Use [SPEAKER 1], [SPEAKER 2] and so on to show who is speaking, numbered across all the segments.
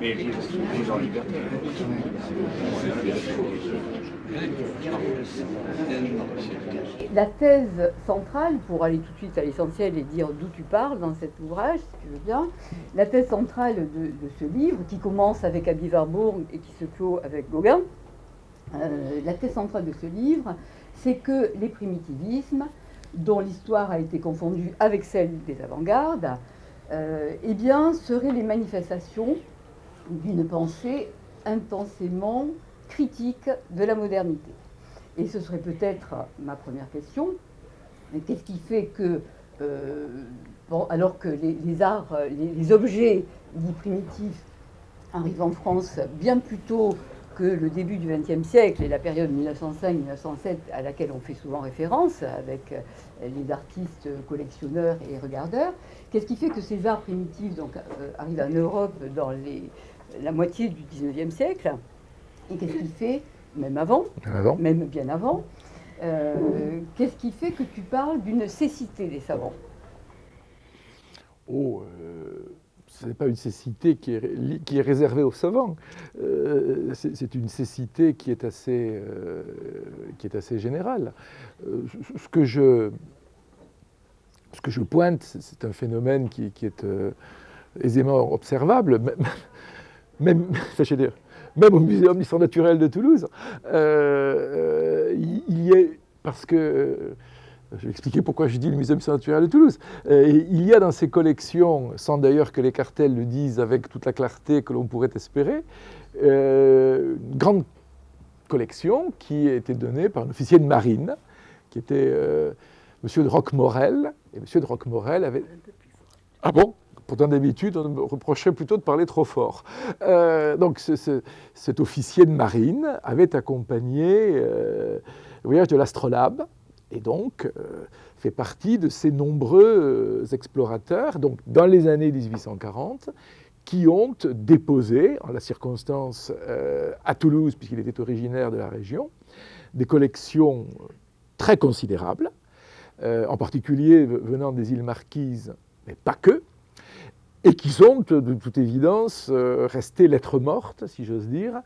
[SPEAKER 1] Mais vivre en liberté.
[SPEAKER 2] La thèse centrale, pour aller tout de suite à l'essentiel et dire d'où tu parles dans cet ouvrage, si tu veux bien, la thèse centrale de ce livre, qui commence avec Abby Warburg et qui se clôt avec Gauguin, la thèse centrale de ce livre, c'est que les primitivismes, dont l'histoire a été confondue avec celle des avant-gardes, eh bien, seraient les manifestations d'une pensée intensément critique de la modernité. Et ce serait peut-être ma première question. Qu'est-ce qui fait que, bon, alors que les arts, les objets dits primitifs arrivent en France bien plus tôt que le début du XXe siècle et la période 1905-1907 à laquelle on fait souvent référence avec les artistes collectionneurs et regardeurs, qu'est-ce qui fait que ces arts primitifs donc, arrivent en Europe dans la moitié du XIXe siècle? Et qu'est-ce qui fait, même avant, même bien avant, qu'est-ce qui fait que tu parles d'une cécité des savants?
[SPEAKER 3] Ce n'est pas une cécité qui est réservée aux savants. C'est une cécité qui est assez générale. Ce que je pointe, c'est un phénomène qui est aisément observable, même au Muséum d'histoire naturelle de Toulouse. Il y a, parce que je vais expliquer pourquoi je dis le Muséum d'histoire naturelle de Toulouse. Il y a dans ces collections, sans d'ailleurs que les cartels le disent avec toute la clarté que l'on pourrait espérer, une grande collection qui a été donnée par un officier de marine, qui était M. de Roquemorel. Et M. de Roquemorel avait... Ah bon ? Pourtant, d'habitude, on me reprochait plutôt de parler trop fort. Donc, cet officier de marine avait accompagné le voyage de l'astrolabe, et donc fait partie de ces nombreux explorateurs, donc dans les années 1840, qui ont déposé, en la circonstance à Toulouse, puisqu'il était originaire de la région, des collections très considérables, en particulier venant des îles Marquises, mais pas que, et qui sont, de toute évidence, restées lettres mortes, si j'ose dire,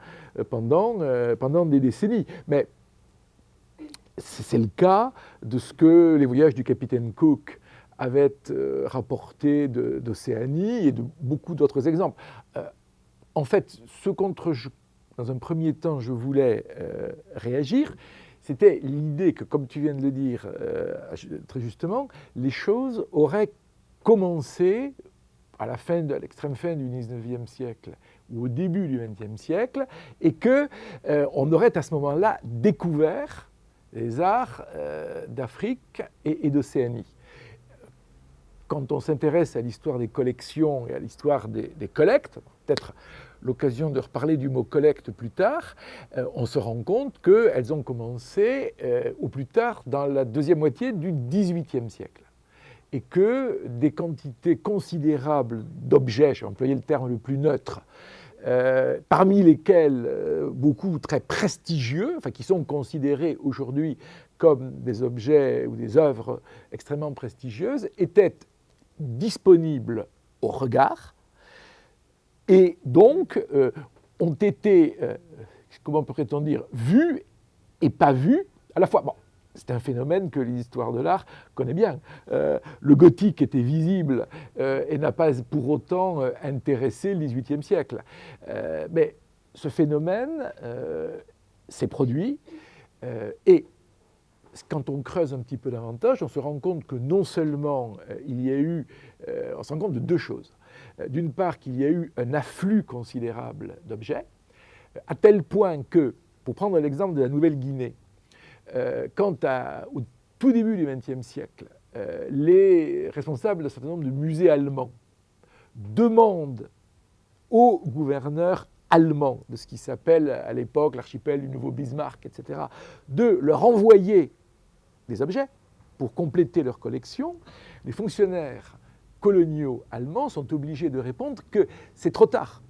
[SPEAKER 3] pendant des décennies. Mais c'est le cas de ce que les voyages du capitaine Cook avaient rapporté d'Océanie et de beaucoup d'autres exemples. En fait, ce contre, dans un premier temps, je voulais réagir, c'était l'idée que, comme tu viens de le dire très justement, les choses auraient commencé à l'extrême fin du XIXe siècle ou au début du XXe siècle, et qu'on aurait à ce moment-là découvert les arts d'Afrique et d'Océanie. Quand on s'intéresse à l'histoire des collections et à l'histoire des collectes, peut-être l'occasion de reparler du mot collecte plus tard, on se rend compte qu'elles ont commencé au plus tard dans la deuxième moitié du XVIIIe siècle. Et que des quantités considérables d'objets, j'ai employé le terme le plus neutre, parmi lesquels beaucoup très prestigieux, enfin, qui sont considérés aujourd'hui comme des objets ou des œuvres extrêmement prestigieuses, étaient disponibles au regard et donc ont été, comment pourrait-on dire, vus et pas vus à la fois. Bon, c'est un phénomène que l'histoire de l'art connaît bien. Le gothique était visible et n'a pas pour autant intéressé le XVIIIe siècle. Mais ce phénomène s'est produit et quand on creuse un petit peu davantage, on se rend compte que non seulement il y a eu, on se rend compte de deux choses. D'une part, qu'il y a eu un afflux considérable d'objets, à tel point que, pour prendre l'exemple de la Nouvelle-Guinée, au tout début du XXe siècle, les responsables d'un certain nombre de musées allemands demandent aux gouverneurs allemands de ce qui s'appelle à l'époque l'archipel du Nouveau Bismarck, etc., de leur envoyer des objets pour compléter leur collection. Les fonctionnaires coloniaux allemands sont obligés de répondre que c'est trop tard,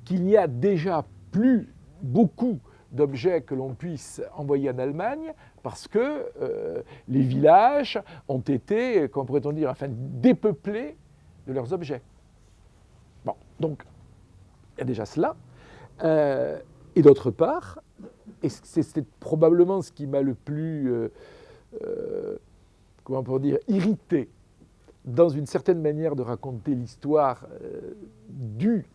[SPEAKER 3] qu'il n'y a déjà plus beaucoup d'objets que l'on puisse envoyer en Allemagne parce que les villages ont été, comment pourrait-on dire, enfin, dépeuplés de leurs objets. Bon, donc y a déjà cela. Et d'autre part, et c'est probablement ce qui m'a le plus, comment on peut dire, irrité dans une certaine manière de raconter l'histoire la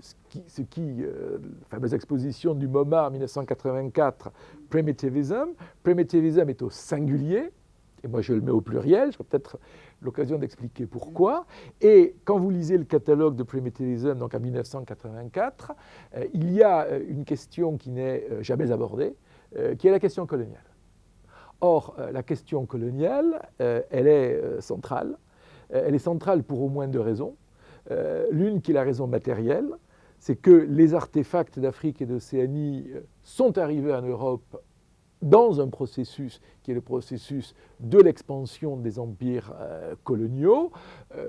[SPEAKER 3] fameuse exposition du MoMA en 1984, Primitivism. Primitivism est au singulier, et moi je le mets au pluriel, j'aurai peut-être l'occasion d'expliquer pourquoi. Et quand vous lisez le catalogue de Primitivism, donc en 1984, il y a une question qui n'est jamais abordée, qui est la question coloniale. Or, la question coloniale, elle est centrale. Elle est centrale pour au moins deux raisons. L'une qui est la raison matérielle, c'est que les artefacts d'Afrique et d'Océanie sont arrivés en Europe dans un processus qui est le processus de l'expansion des empires coloniaux,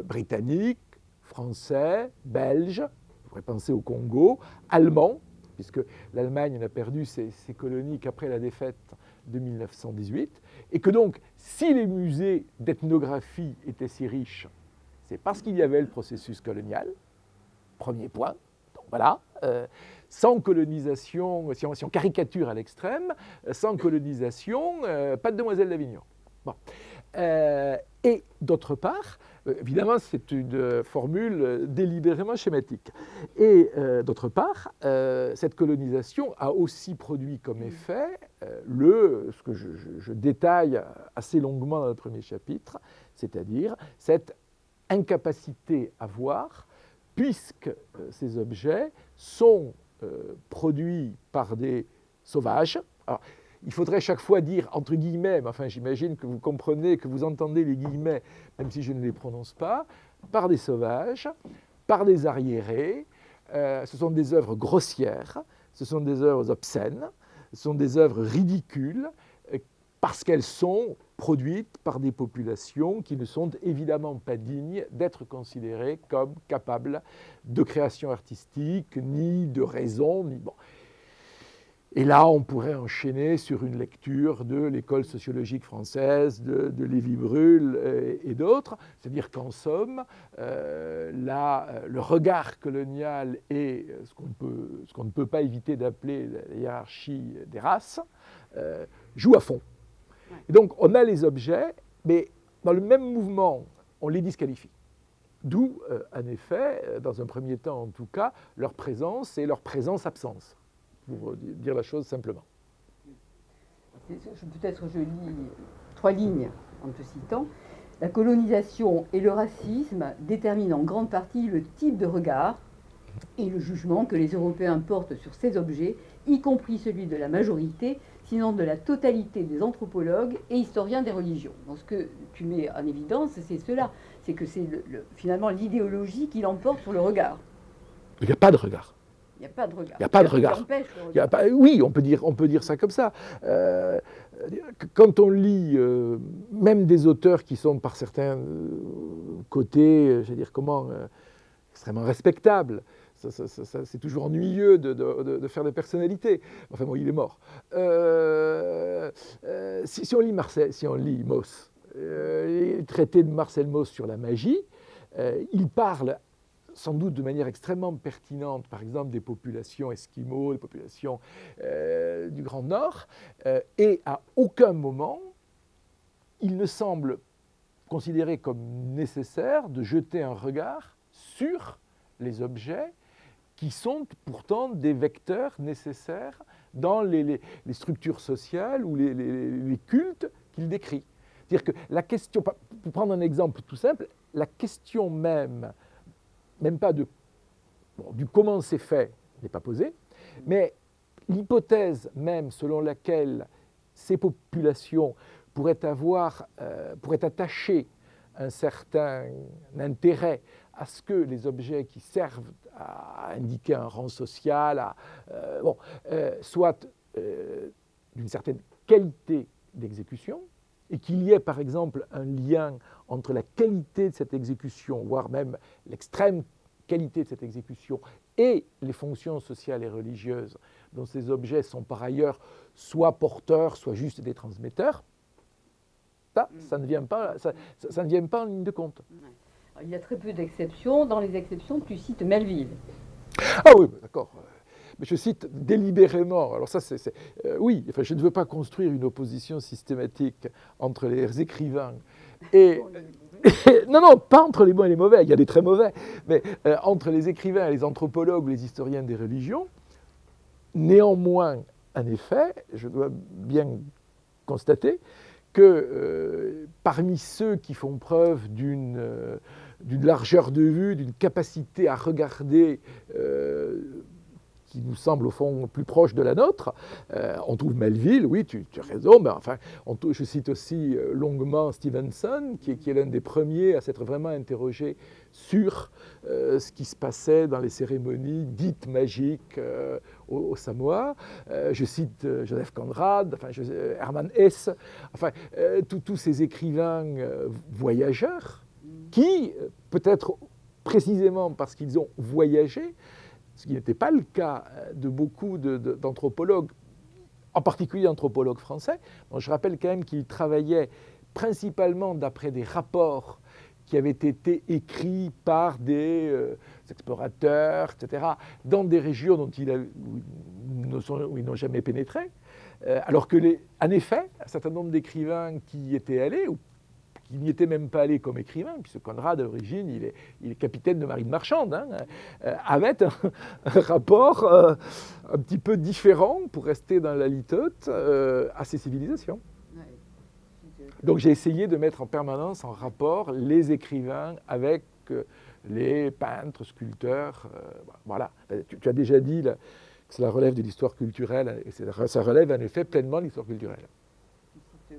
[SPEAKER 3] britanniques, français, belges, vous pourrez penser au Congo, allemands, puisque l'Allemagne n'a perdu ses colonies qu'après la défaite de 1918, et que donc, si les musées d'ethnographie étaient si riches, c'est parce qu'il y avait le processus colonial, premier point. Donc voilà, sans colonisation, si on caricature à l'extrême, sans colonisation, pas de demoiselle d'Avignon. Bon. Et d'autre part, évidemment, c'est une formule délibérément schématique. Et d'autre part, cette colonisation a aussi produit comme effet ce que je détaille assez longuement dans le premier chapitre, c'est-à-dire cette incapacité à voir, puisque ces objets sont produits par des sauvages. Alors, il faudrait chaque fois dire entre guillemets, mais enfin j'imagine que vous comprenez, que vous entendez les guillemets, même si je ne les prononce pas, par des sauvages, par des arriérés. Ce sont des œuvres grossières, ce sont des œuvres obscènes, ce sont des œuvres ridicules, parce qu'elles sont produites par des populations qui ne sont évidemment pas dignes d'être considérées comme capables de création artistique, ni de raison, ni bon. Et là, on pourrait enchaîner sur une lecture de l'école sociologique française, de Lévi-Brul et d'autres. C'est-à-dire qu'en somme, le regard colonial et ce qu'on ne peut pas éviter d'appeler la hiérarchie des races joue à fond. Et donc, on a les objets, mais dans le même mouvement, on les disqualifie. D'où, en effet, dans un premier temps en tout cas, leur présence et leur présence-absence, pour dire la chose simplement.
[SPEAKER 2] Peut-être je lis 3 lignes en te citant. La colonisation et le racisme déterminent en grande partie le type de regard et le jugement que les Européens portent sur ces objets, y compris celui de la majorité, sinon de la totalité des anthropologues et historiens des religions. Donc ce que tu mets en évidence, c'est cela. C'est que c'est finalement l'idéologie qui l'emporte sur le regard.
[SPEAKER 3] Il n'y a pas de regard.
[SPEAKER 2] Il n'y a pas de regard.
[SPEAKER 3] Il n'y a pas de regard. Oui, on peut dire ça comme ça. Quand on lit même des auteurs qui sont par certains côtés, je veux dire extrêmement respectables, c'est toujours ennuyeux de faire des personnalités. Enfin bon, il est mort. Si on lit Mauss, les traités de Marcel Mauss sur la magie, il parle sans doute de manière extrêmement pertinente, par exemple, des populations esquimaux, des populations du Grand Nord, et à aucun moment, il ne semble considérer comme nécessaire de jeter un regard sur les objets qui sont pourtant des vecteurs nécessaires dans les structures sociales ou les cultes qu'il décrit. C'est-à-dire que la question, pour prendre un exemple tout simple, la question même pas du comment c'est fait n'est pas posée, mais l'hypothèse même selon laquelle ces populations pourraient attacher un certain intérêt à ce que les objets qui servent à indiquer un rang social soient d'une certaine qualité d'exécution, et qu'il y ait par exemple un lien entre la qualité de cette exécution, voire même l'extrême qualité de cette exécution, et les fonctions sociales et religieuses dont ces objets sont par ailleurs soit porteurs, soit juste des transmetteurs, ça ne vient pas en ligne de compte.
[SPEAKER 2] Alors, il y a très peu d'exceptions. Dans les exceptions, tu cites Melville.
[SPEAKER 3] Ah oui, d'accord. Mais je cite délibérément. Alors ça, oui, enfin, je ne veux pas construire une opposition systématique entre les écrivains et... non, non, pas entre les bons et les mauvais, il y a des très mauvais, mais entre les écrivains et les anthropologues, les historiens des religions. Néanmoins, en effet, je dois bien constater que parmi ceux qui font preuve d'une largeur de vue, d'une capacité à regarder qui nous semble au fond plus proche de la nôtre. On trouve Melville, oui, tu as raison, mais enfin, je cite aussi longuement Stevenson, qui est l'un des premiers à s'être vraiment interrogé sur ce qui se passait dans les cérémonies dites magiques au Samoa. Je cite Joseph Conrad, enfin, Hermann Hesse, enfin, tous ces écrivains voyageurs qui, peut-être précisément parce qu'ils ont voyagé, ce qui n'était pas le cas de beaucoup d'anthropologues, en particulier anthropologues français. Bon, je rappelle quand même qu'ils travaillaient principalement d'après des rapports qui avaient été écrits par des explorateurs, etc., dans des régions dont où ils n'ont jamais pénétré, alors que, en effet, un certain nombre d'écrivains qui y étaient allés, ou qui n'y était même pas allé comme écrivain, puisque Conrad, à l'origine, il est capitaine de marine marchande, hein, avait un rapport un petit peu différent, pour rester dans la litote, à ces civilisations. Donc j'ai essayé de mettre en permanence en rapport les écrivains avec les peintres, sculpteurs, voilà. Tu as déjà dit là, que cela relève de l'histoire culturelle, et ça relève en effet pleinement de l'histoire culturelle.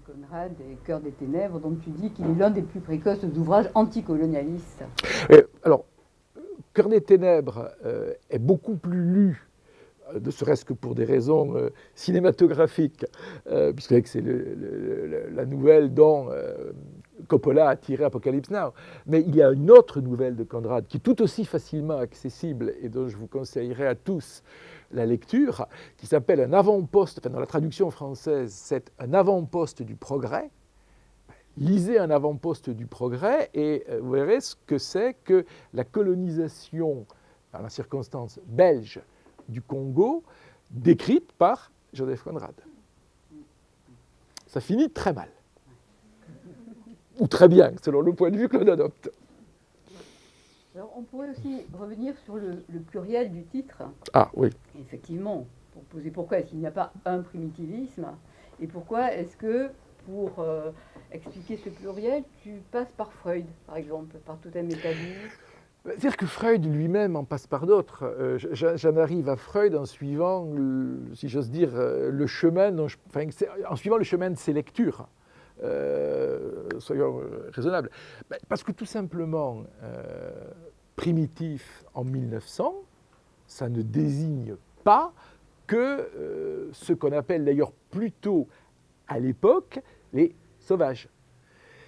[SPEAKER 2] Conrad et Cœur des ténèbres, dont tu dis qu'il est l'un des plus précoces ouvrages anticolonialistes.
[SPEAKER 3] Alors, Cœur des ténèbres est beaucoup plus lu, ne serait-ce que pour des raisons cinématographiques, puisque c'est la nouvelle dont Coppola a tiré Apocalypse Now. Mais il y a une autre nouvelle de Conrad qui est tout aussi facilement accessible et dont je vous conseillerais à tous la lecture, qui s'appelle Un avant-poste, enfin dans la traduction française, c'est Un avant-poste du progrès. Lisez Un avant-poste du progrès et vous verrez ce que c'est que la colonisation, dans la circonstance belge, du Congo, décrite par Joseph Conrad. Ça finit très mal. Ou très bien, selon le point de vue que l'on adopte.
[SPEAKER 2] Alors, on pourrait aussi revenir sur le pluriel du titre.
[SPEAKER 3] Ah oui.
[SPEAKER 2] Effectivement, pour poser pourquoi est-ce qu'il n'y a pas un primitivisme, et pourquoi est-ce que, pour expliquer ce pluriel, tu passes par Freud, par exemple, par Totem et Tabou.
[SPEAKER 3] C'est-à-dire que Freud lui-même en passe par d'autres. J'en arrive à Freud en suivant, si j'ose dire, le chemin, en suivant le chemin de ses lectures. Soyons raisonnables. Parce que tout simplement, primitif en 1900, ça ne désigne pas que ce qu'on appelle d'ailleurs plutôt à l'époque les sauvages.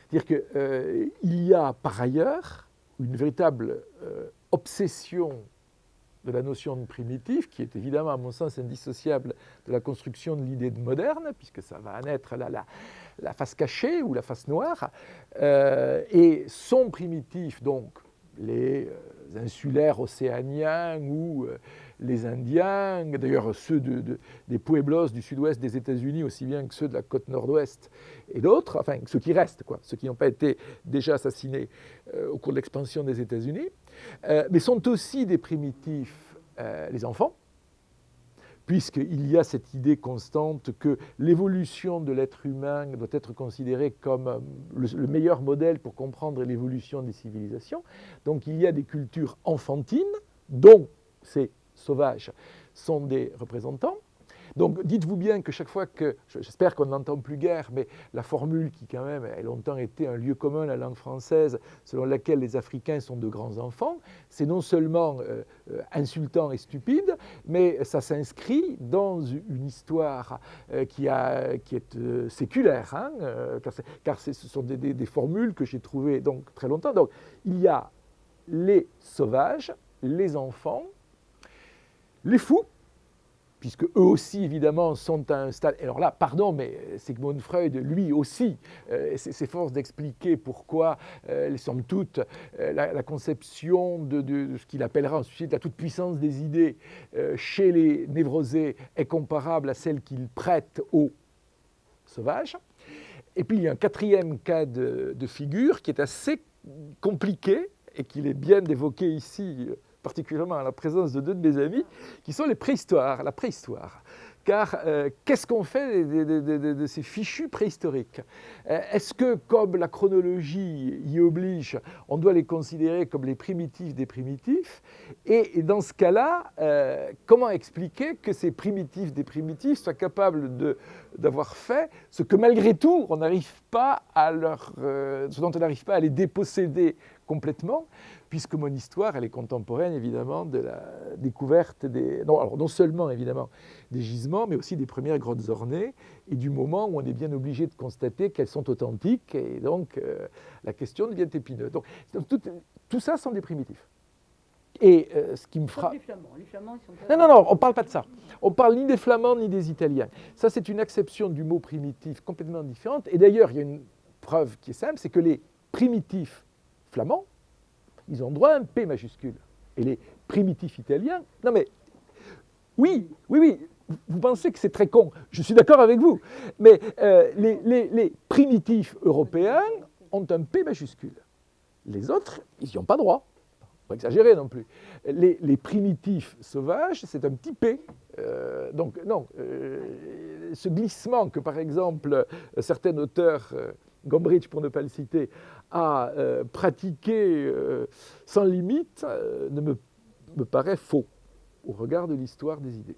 [SPEAKER 3] C'est-à-dire qu'il y a par ailleurs une véritable obsession de la notion de primitif, qui est évidemment, à mon sens, indissociable de la construction de l'idée de moderne, puisque ça va en être la face cachée ou la face noire, et sont primitifs, donc, les insulaires océaniens ou les Indiens, d'ailleurs ceux des Pueblos du sud-ouest des États-Unis, aussi bien que ceux de la côte nord-ouest et d'autres, enfin ceux qui restent, ceux qui n'ont pas été déjà assassinés au cours de l'expansion des États-Unis, mais sont aussi des primitifs les enfants, puisqu'il y a cette idée constante que l'évolution de l'être humain doit être considérée comme le meilleur modèle pour comprendre l'évolution des civilisations. Donc il y a des cultures enfantines, dont ces sauvages sont des représentants. Donc dites-vous bien que chaque fois que, j'espère qu'on n'entend plus guère, mais la formule qui quand même a longtemps été un lieu commun à la langue française, selon laquelle les Africains sont de grands enfants, c'est non seulement insultant et stupide, mais ça s'inscrit dans une histoire qui est séculaire, hein, car ce sont des formules que j'ai trouvées donc très longtemps. Donc il y a les sauvages, les enfants, les fous, puisque eux aussi, évidemment, sont à un stade. Alors là, pardon, mais Sigmund Freud, lui aussi, s'efforce d'expliquer pourquoi, somme toute, la conception de ce qu'il appellera ensuite la toute-puissance des idées chez les névrosés est comparable à celle qu'il prête aux sauvages. Et puis, il y a un quatrième cas de figure qui est assez compliqué et qu'il est bien d'évoquer ici, particulièrement à la présence de deux de mes amis, qui sont les préhistoires, la préhistoire. Car qu'est-ce qu'on fait de ces fichus préhistoriques? Est-ce que, comme la chronologie y oblige, on doit les considérer comme les primitifs des primitifs? Et dans ce cas-là, comment expliquer que ces primitifs des primitifs soient capables d'avoir fait ce que malgré tout, on n'arrive pas à ce dont on n'arrive pas à les déposséder complètement, puisque mon histoire, elle est contemporaine, évidemment, de la découverte non seulement, évidemment, des gisements, mais aussi des premières grottes ornées, et du moment où on est bien obligé de constater qu'elles sont authentiques, et donc la question devient épineuse. Donc tout ça sont des primitifs. Et ce qui me frappe...
[SPEAKER 2] Les Flamands, ils sont pas...
[SPEAKER 3] Non, on ne parle pas de ça. On ne parle ni des Flamands ni des Italiens. Ça, c'est une acception du mot primitif complètement différente. Et d'ailleurs, il y a une preuve qui est simple, c'est que les primitifs flamands, ils ont droit à un P majuscule. Et les primitifs italiens, non mais, oui, vous pensez que c'est très con, je suis d'accord avec vous, mais les primitifs européens ont un P majuscule. Les autres, ils n'y ont pas droit. Pas exagérer non plus. Les primitifs sauvages, c'est un petit P. Donc non, ce glissement que par exemple certains auteurs, Gombrich pour ne pas le citer, a pratiqué sans limite, ne me paraît faux au regard de l'histoire des idées.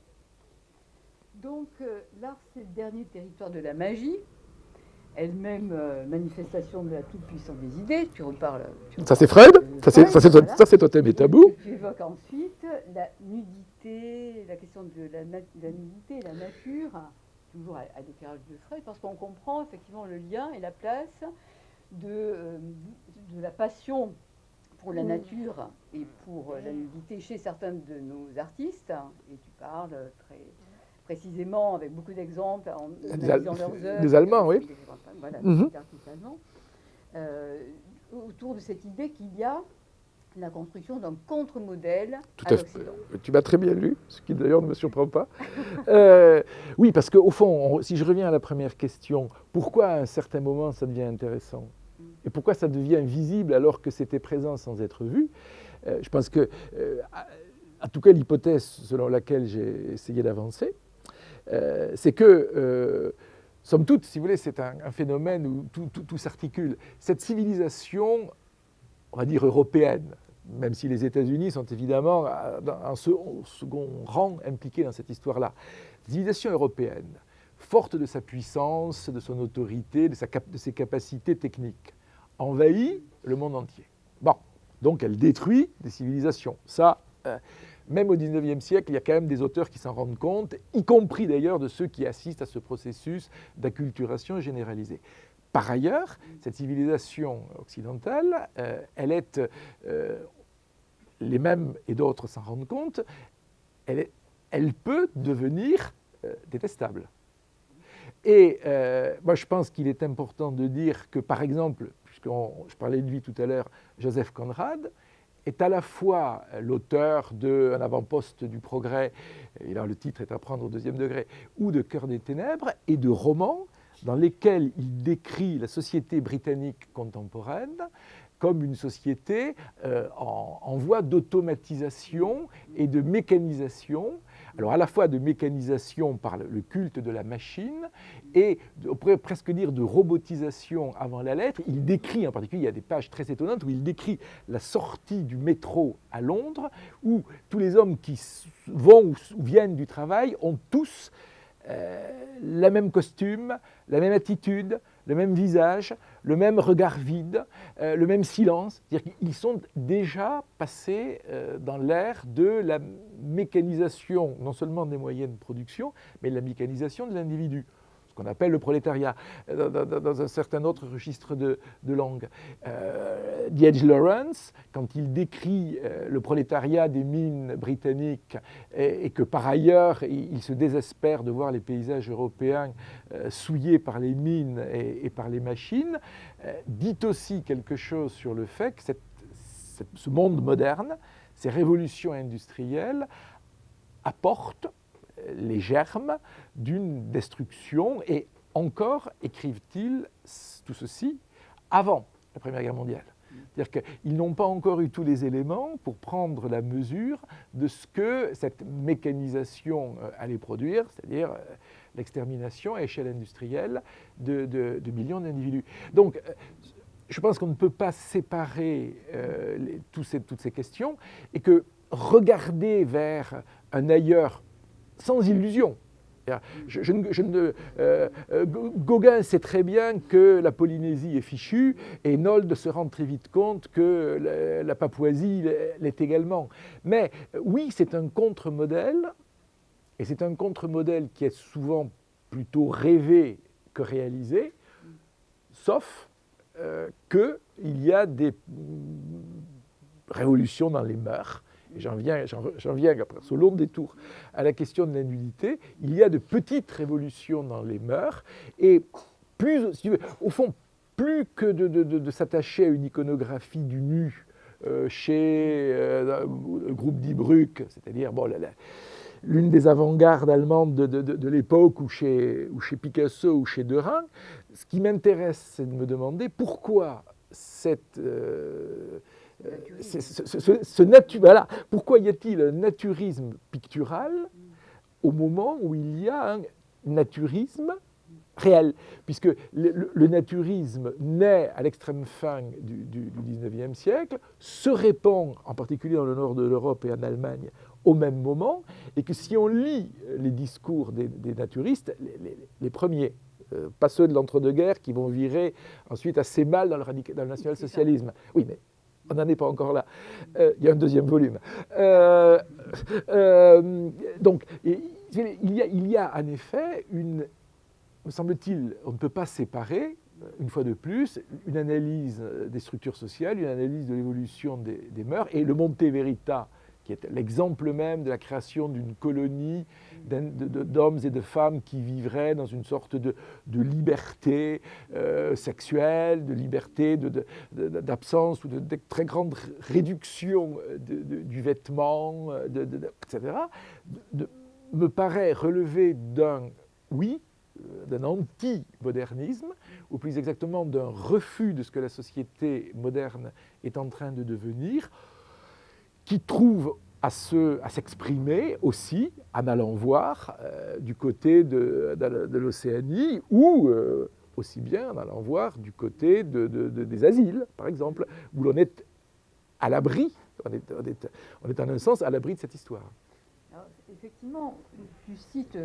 [SPEAKER 2] Donc l'art, c'est le dernier territoire de la magie, elle-même manifestation de la toute-puissance des idées. Tu reparles.
[SPEAKER 3] Ça c'est Freud, ça c'est totem et tabou.
[SPEAKER 2] Tu évoques ensuite la nudité, la question de la nudité et la nature, toujours à l'éclairage de Freud, parce qu'on comprend effectivement le lien et la place de la passion pour la nature et pour la nudité chez certains de nos artistes. Et tu parles très précisément, avec beaucoup d'exemples, en analysant leurs œuvres.
[SPEAKER 3] Des Allemands, oui.
[SPEAKER 2] Voilà, des artistes allemands. Autour de cette idée qu'il y a la construction d'un contre-modèle à l'Occident.
[SPEAKER 3] Tu m'as très bien lu, ce qui d'ailleurs ne me surprend pas. Oui, parce qu'au fond, si je reviens à la première question, pourquoi à un certain moment ça devient intéressant? Et pourquoi ça devient visible alors que c'était présent sans être vu? Je pense que, en tout cas, l'hypothèse selon laquelle j'ai essayé d'avancer, c'est que, somme toute, si vous voulez, c'est un phénomène où tout s'articule. Cette civilisation, on va dire européenne, même si les États-Unis sont évidemment en second rang impliqués dans cette histoire-là, civilisation européenne, forte de sa puissance, de son autorité, de ses capacités techniques, envahit le monde entier. Bon, donc elle détruit des civilisations. Ça, même au XIXe siècle, il y a quand même des auteurs qui s'en rendent compte, y compris d'ailleurs de ceux qui assistent à ce processus d'acculturation généralisée. Par ailleurs, cette civilisation occidentale, elle est, les mêmes et d'autres s'en rendent compte, elle peut devenir détestable. Et moi, je pense qu'il est important de dire que, par exemple, je parlais de lui tout à l'heure, Joseph Conrad est à la fois l'auteur d'Un avant-poste du progrès, et là le titre est à prendre au deuxième degré, ou de Cœur des ténèbres, et de romans dans lesquels il décrit la société britannique contemporaine comme une société en voie d'automatisation et de mécanisation. Alors à la fois de mécanisation par le culte de la machine et, on pourrait presque dire, de robotisation avant la lettre. Il décrit, en particulier, il y a des pages très étonnantes où il décrit la sortie du métro à Londres, où tous les hommes qui vont ou viennent du travail ont tous le même costume, la même attitude, le même visage, le même regard vide, le même silence. C'est-à-dire qu'ils sont déjà passés dans l'ère de la mécanisation, non seulement des moyens de production, mais de la mécanisation de l'individu. ce qu'on appelle le prolétariat, dans un certain autre registre de langue. D.H. Lawrence, quand il décrit le prolétariat des mines britanniques et que par ailleurs il se désespère de voir les paysages européens souillés par les mines et par les machines, dit aussi quelque chose sur le fait que ce monde moderne, ces révolutions industrielles, apportent les germes d'une destruction, et encore écrivent-ils tout ceci avant la Première Guerre mondiale. C'est-à-dire qu'ils n'ont pas encore eu tous les éléments pour prendre la mesure de ce que cette mécanisation allait produire, c'est-à-dire l'extermination à échelle industrielle de millions d'individus. Donc, je pense qu'on ne peut pas séparer toutes ces questions, et que regarder vers un ailleurs sans illusion. Gauguin sait très bien que la Polynésie est fichue, et Nold se rend très vite compte que la Papouasie l'est également. Mais oui, c'est un contre-modèle, et c'est un contre-modèle qui est souvent plutôt rêvé que réalisé, sauf qu'il y a des révolutions dans les mœurs. Et j'en viens après ce long détour à la question de la nudité. Il y a de petites révolutions dans les mœurs, et plus, si tu veux, au fond, plus que de s'attacher à une iconographie du nu chez le groupe Die Brücke, c'est-à-dire l'une des avant-gardes allemandes de l'époque, ou chez Picasso ou chez Derain, ce qui m'intéresse, c'est de me demander pourquoi voilà, pourquoi y a-t-il un naturisme pictural au moment où il y a un naturisme réel, puisque le naturisme naît à l'extrême fin du XIXe siècle, se répand en particulier dans le nord de l'Europe et en Allemagne au même moment, et que si on lit les discours des naturistes, les premiers, pas ceux de l'entre-deux-guerres qui vont virer ensuite assez mal dans le national-socialisme. Oui, mais on n'en est pas encore là. Il y a un deuxième volume. Donc, il y a en effet me semble-t-il, on ne peut pas séparer, une fois de plus, une analyse des structures sociales, une analyse de l'évolution des mœurs, et le Monte Verita, qui est l'exemple même de la création d'une colonie d'hommes et de femmes qui vivraient dans une sorte de liberté sexuelle, de liberté d'absence, ou de très grande réduction du vêtement, etc., me paraît relever d'un anti-modernisme, ou plus exactement d'un refus de ce que la société moderne est en train de devenir, qui trouve à s'exprimer aussi en allant voir du côté de l'Océanie, ou aussi bien en allant voir du côté des asiles, par exemple, où l'on est à l'abri, on est en un sens à l'abri de cette histoire.
[SPEAKER 2] Alors, effectivement, tu cites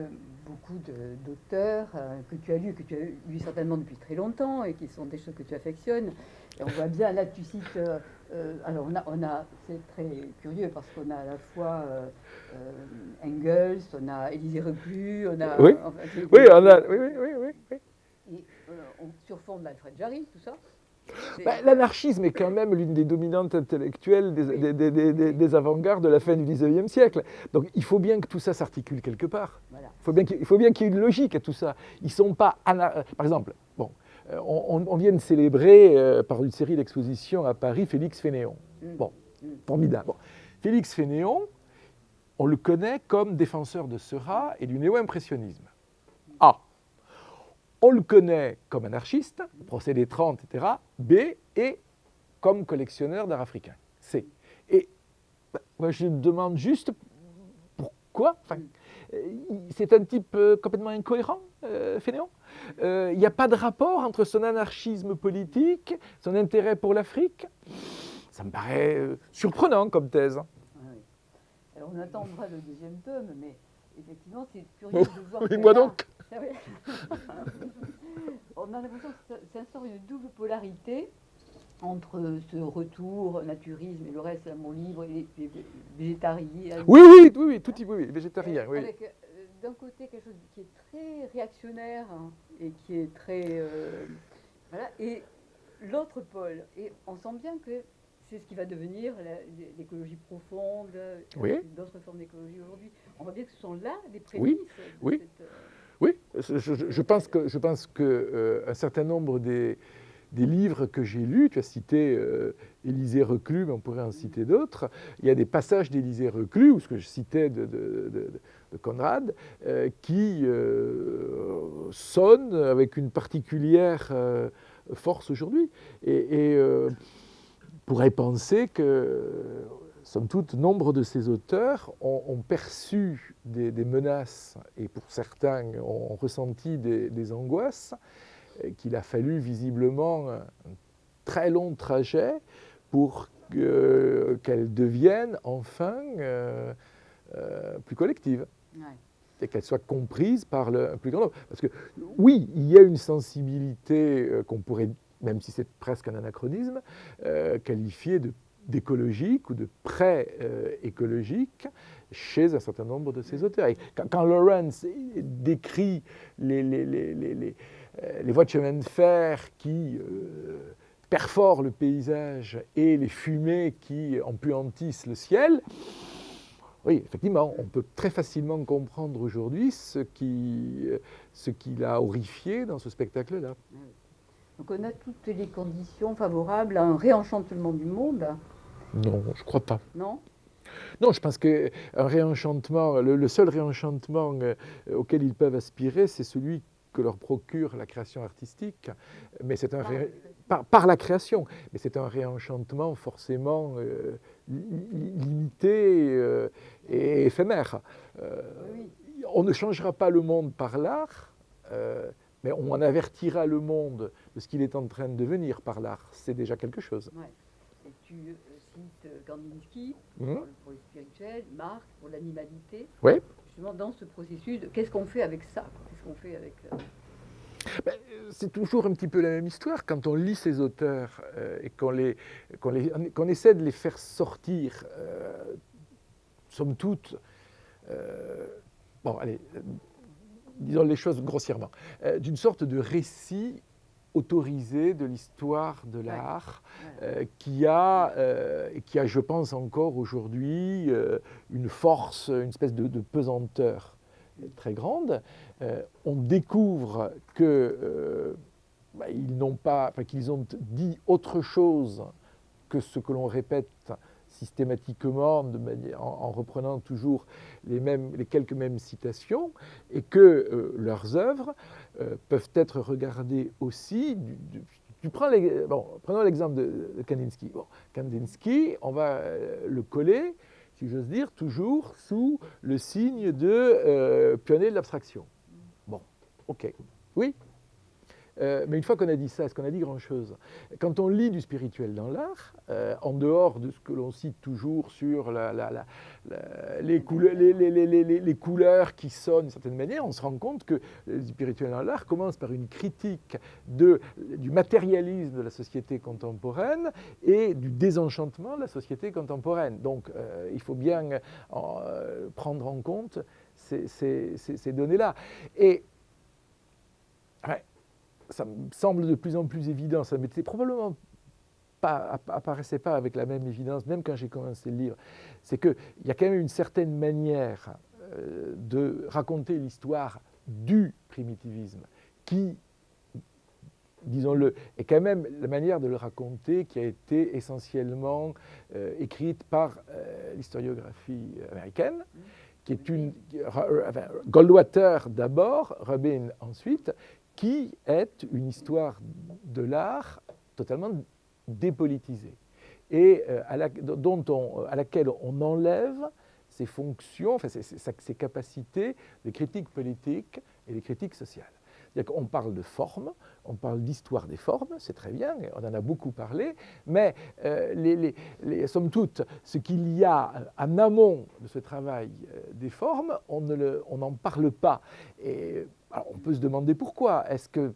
[SPEAKER 2] beaucoup d'auteurs que tu as lus certainement depuis très longtemps, et qui sont des choses que tu affectionnes. Et on voit bien, là, tu cites... alors, c'est très curieux, parce qu'on a à la fois Engels, on a Élisée Reclus, on a...
[SPEAKER 3] Oui,
[SPEAKER 2] enfin,
[SPEAKER 3] oui, on a... Oui.
[SPEAKER 2] Et sur fond d'Alfred Jarry, tout ça.
[SPEAKER 3] L'anarchisme est quand même l'une des dominantes intellectuelles des avant-gardes de la fin du XIXe siècle. Donc il faut bien que tout ça s'articule quelque part. Voilà. Il faut bien qu'il y ait une logique à tout ça. Ils sont pas... Par exemple, on vient de célébrer par une série d'expositions à Paris Félix Fénéon. Formidable. Félix Fénéon, on le connaît comme défenseur de Seurat et du néo-impressionnisme. On le connaît comme anarchiste, procès des 30, etc. B, et comme collectionneur d'art africain. C. Et moi, je me demande juste pourquoi. C'est un type complètement incohérent, Fénéon. Il n'y a pas de rapport entre son anarchisme politique, son intérêt pour l'Afrique. Ça me paraît surprenant comme thèse.
[SPEAKER 2] Oui. Alors on attendra le deuxième tome, mais effectivement, c'est curieux de voir...
[SPEAKER 3] Oui, moi donc.
[SPEAKER 2] On a l'impression que ça instaure une double polarité entre ce retour naturisme et le reste, l'amour libre et les végétariens.
[SPEAKER 3] Oui, végétarien, oui.
[SPEAKER 2] d'un côté quelque chose qui est très réactionnaire hein, et qui est très... voilà, et l'autre pôle. Et on sent bien que c'est ce qui va devenir l'écologie profonde,
[SPEAKER 3] Oui.
[SPEAKER 2] d'autres formes d'écologie aujourd'hui. On voit bien que ce sont là des
[SPEAKER 3] Oui,
[SPEAKER 2] prémices de
[SPEAKER 3] oui.
[SPEAKER 2] cette...
[SPEAKER 3] Oui, je pense que un certain nombre des livres que j'ai lus, tu as cité Élisée Reclus, mais on pourrait en citer d'autres, il y a des passages d'Élisée Reclus, ou ce que je citais de Conrad, qui sonnent avec une particulière force aujourd'hui. Et on pourrait penser que, somme toute, nombre de ces auteurs ont perçu des menaces, et pour certains ont ressenti des angoisses, qu'il a fallu visiblement un très long trajet pour qu'elles deviennent enfin plus collectives.
[SPEAKER 2] Ouais.
[SPEAKER 3] Et qu'elles soient comprises par un plus grand nombre. Parce que oui, il y a une sensibilité qu'on pourrait, même si c'est presque un anachronisme, qualifier d'écologique ou de pré-écologique chez un certain nombre de ces auteurs. Et quand Lawrence décrit les voies de chemin de fer qui perforent le paysage et les fumées qui empuantissent le ciel, oui, effectivement, on peut très facilement comprendre aujourd'hui ce qui l'a horrifié dans ce spectacle-là.
[SPEAKER 2] Donc on a toutes les conditions favorables à un réenchantement du monde.
[SPEAKER 3] Non, je ne crois pas.
[SPEAKER 2] Non ?
[SPEAKER 3] Non, je pense qu'un réenchantement, le seul réenchantement auquel ils peuvent aspirer, c'est celui que leur procure la création artistique. Mais c'est par la création. Mais c'est un réenchantement forcément limité et éphémère.
[SPEAKER 2] Oui.
[SPEAKER 3] On ne changera pas le monde par l'art, mais on en avertira le monde de ce qu'il est en train de devenir par l'art. C'est déjà quelque chose.
[SPEAKER 2] Ouais. Et tu cites Kandinsky
[SPEAKER 3] Mmh.
[SPEAKER 2] pour le spirituel, Marx pour l'animalité.
[SPEAKER 3] Oui.
[SPEAKER 2] Justement, dans ce processus, qu'est-ce qu'on fait avec ça ? Qu'est-ce qu'on fait avec...
[SPEAKER 3] C'est toujours un petit peu la même histoire. Quand on lit ces auteurs et qu'on essaie de les faire sortir, somme toute, bon, allez, disons les choses grossièrement, d'une sorte de récit autorisé de l'histoire de l'art, qui a, je pense, encore aujourd'hui une force, une espèce de pesanteur très grande. On découvre que qu'ils ont dit autre chose que ce que l'on répète systématiquement, en reprenant toujours les quelques mêmes citations, et que leurs œuvres peuvent être regardées aussi. Prenons l'exemple de Kandinsky. Bon, Kandinsky, on va le coller, si j'ose dire, toujours sous le signe de pionnier de l'abstraction. Bon, ok, oui. Mais une fois qu'on a dit ça, est-ce qu'on a dit grand-chose ? Quand on lit du spirituel dans l'art, en dehors de ce que l'on cite toujours sur les couleurs qui sonnent d'une certaine manière, on se rend compte que le spirituel dans l'art commence par une critique du matérialisme de la société contemporaine et du désenchantement de la société contemporaine. Donc il faut bien prendre en compte ces données-là. Et ouais, ça me semble de plus en plus évident, ça m'était probablement pas, apparaissait pas avec la même évidence, même quand j'ai commencé le livre, c'est qu'il y a quand même une certaine manière de raconter l'histoire du primitivisme qui, disons-le, est quand même la manière de le raconter qui a été essentiellement écrite par l'historiographie américaine, qui est Goldwater d'abord, Rubin ensuite, qui est une histoire de l'art totalement dépolitisée et à laquelle on enlève ses fonctions, enfin ses capacités de critique politique et de critique sociale. C'est-à-dire qu'on parle de forme, on parle d'histoire des formes, c'est très bien, et on en a beaucoup parlé, mais somme toute, ce qu'il y a en amont de ce travail des formes, on n'en parle pas. Et alors on peut se demander pourquoi. Est-ce que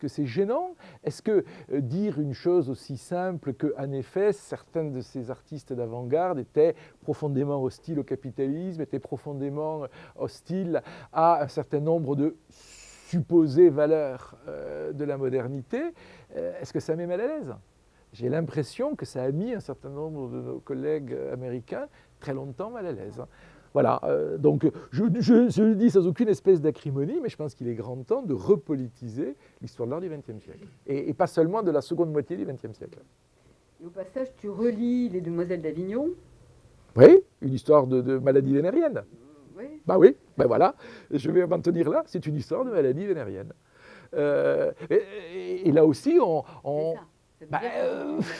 [SPEAKER 3] c'est gênant? Est-ce que dire une chose aussi simple qu'en effet, certains de ces artistes d'avant-garde étaient profondément hostiles au capitalisme, étaient profondément hostiles à un certain nombre de supposées valeurs de la modernité, est-ce que ça met mal à l'aise? J'ai l'impression que ça a mis un certain nombre de nos collègues américains très longtemps mal à l'aise. Voilà, donc je le dis sans aucune espèce d'acrimonie, mais je pense qu'il est grand temps de repolitiser l'histoire de l'art du XXe siècle, et pas seulement de la seconde moitié du XXe siècle.
[SPEAKER 2] Et au passage, tu relis Les Demoiselles d'Avignon.
[SPEAKER 3] Oui, une histoire de maladie vénérienne.
[SPEAKER 2] Oui.
[SPEAKER 3] Bah oui, ben voilà, je vais m'en tenir là, c'est une histoire de maladie vénérienne. Et là aussi,
[SPEAKER 2] C'est ça.